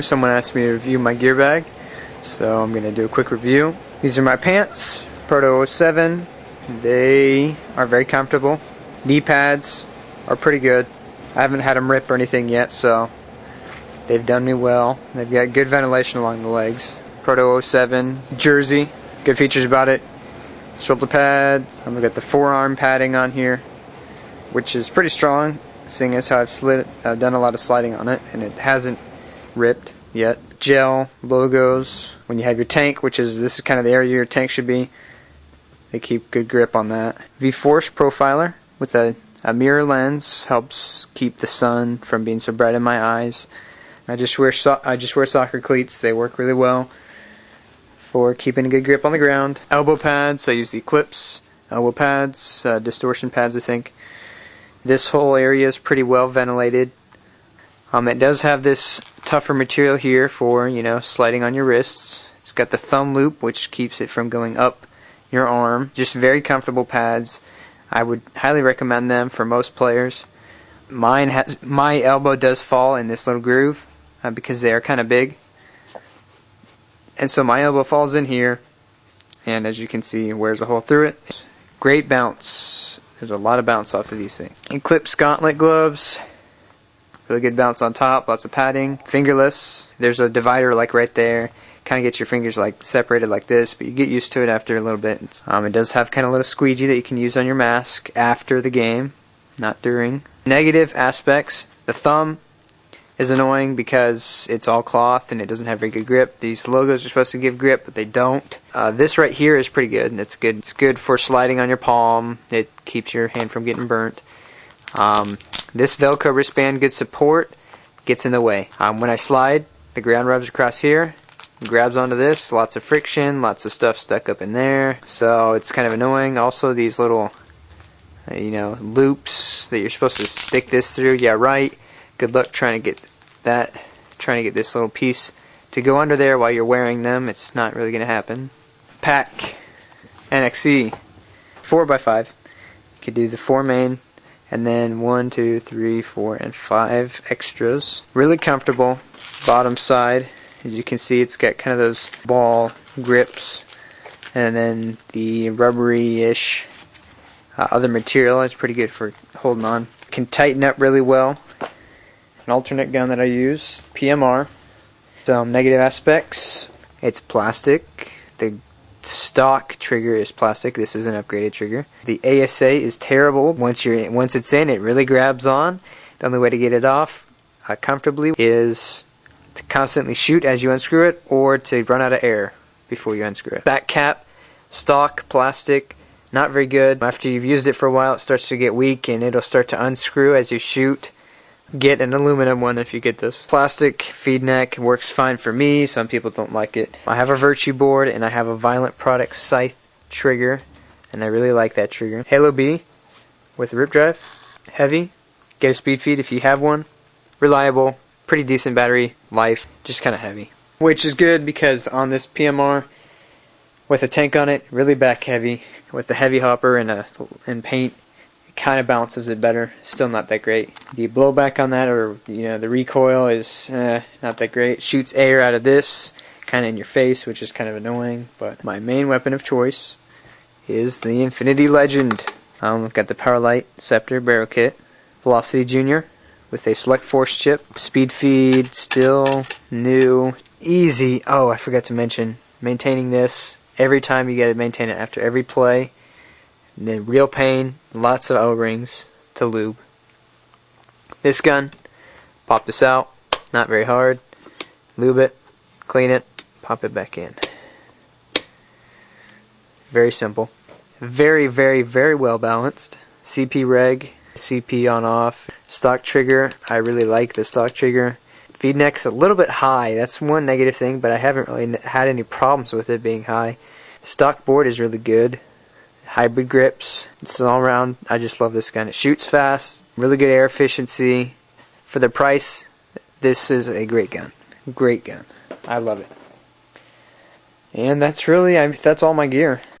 Someone asked me to review my gear bag, so I'm going to do a quick review. These are my pants, Proto 07. They are very comfortable. Knee pads are pretty good. I haven't had them rip or anything yet, so they've done me well. They've got good ventilation along the legs. Proto 07 jersey, good features about it. Shoulder pads. I've got the forearm padding on here, which is pretty strong, seeing as how I've done a lot of sliding on it, and it hasn't ripped yet. Gel logos when you have your tank, this is kind of the area your tank should be. They keep good grip on that. V-Force profiler with a mirror lens helps keep the sun from being so bright in my eyes. I just wear soccer cleats. They work really well for keeping a good grip on the ground. Elbow pads. I use the Eclipse elbow pads, distortion pads, I think. This whole area is pretty well ventilated. It does have this tougher material here for, sliding on your wrists. It's got the thumb loop, which keeps it from going up your arm. Just very comfortable pads. I would highly recommend them for most players. My elbow does fall in this little groove because they are kind of big. And so my elbow falls in here, and as you can see, it wears a hole through it. Great bounce. There's a lot of bounce off of these things. Eclipse gauntlet gloves. Really good bounce on top, lots of padding. Fingerless, there's a divider like right there. Kind of gets your fingers like separated like this, but you get used to it after a little bit. It does have kind of a little squeegee that you can use on your mask after the game, not during. Negative aspects, the thumb is annoying because it's all cloth and it doesn't have very good grip. These logos are supposed to give grip, but they don't. This right here is pretty good, and it's good. It's good for sliding on your palm. It keeps your hand from getting burnt. This Velcro wristband, good support, gets in the way. When I slide, the ground rubs across here, grabs onto this, lots of friction, lots of stuff stuck up in there, so it's kind of annoying. Also, these little, loops that you're supposed to stick this through. Yeah, right. Good luck trying to get this little piece to go under there while you're wearing them. It's not really going to happen. Pack NXE 4x5. You could do the 4 main, and then 1, 2, 3, 4, and 5 extras. Really comfortable. Bottom side, as you can see, it's got kind of those ball grips, and then the rubbery-ish other material is pretty good for holding on. Can tighten up really well. An alternate gun that I use, PMR. Some negative aspects. It's plastic. The stock trigger is plastic. This is an upgraded trigger. The ASA is terrible. Once it's in, it really grabs on. The only way to get it off comfortably is to constantly shoot as you unscrew it, or to run out of air before you unscrew it. Back cap, stock plastic, not very good. After you've used it for a while, it starts to get weak and it'll start to unscrew as you shoot. Get an aluminum one if you get this. Plastic feed neck works fine for me. Some people don't like it. I have a Virtue board and I have a Violent Product Scythe trigger, and I really like that trigger. Halo B with a rip drive. Heavy. Get a speed feed if you have one. Reliable. Pretty decent battery life. Just kind of heavy. Which is good because on this PMR with a tank on it, really back heavy. With the heavy hopper and paint, kind of bounces it better. Still not that great. The blowback on that, or the recoil, is not that great. Shoots air out of this kind of in your face, which is kind of annoying. But my main weapon of choice is the Infinity Legend. I've got the Powerlight Scepter barrel kit, Velocity Junior with a Select Force chip, speed feed, still new, easy. Oh, I forgot to mention maintaining this. Every time you got to maintain it after every play. And then real pain, lots of O-rings to lube. This gun, pop this out, not very hard. Lube it, clean it, pop it back in. Very simple. Very, very, very well balanced. CP reg, CP on off. Stock trigger, I really like the stock trigger. Feed neck's a little bit high, that's one negative thing, but I haven't really had any problems with it being high. Stock board is really good. Hybrid grips, it's all around. I just love this gun. It shoots fast, really good air efficiency. For the price, this is a great gun. Great gun. I love it. And that's all my gear.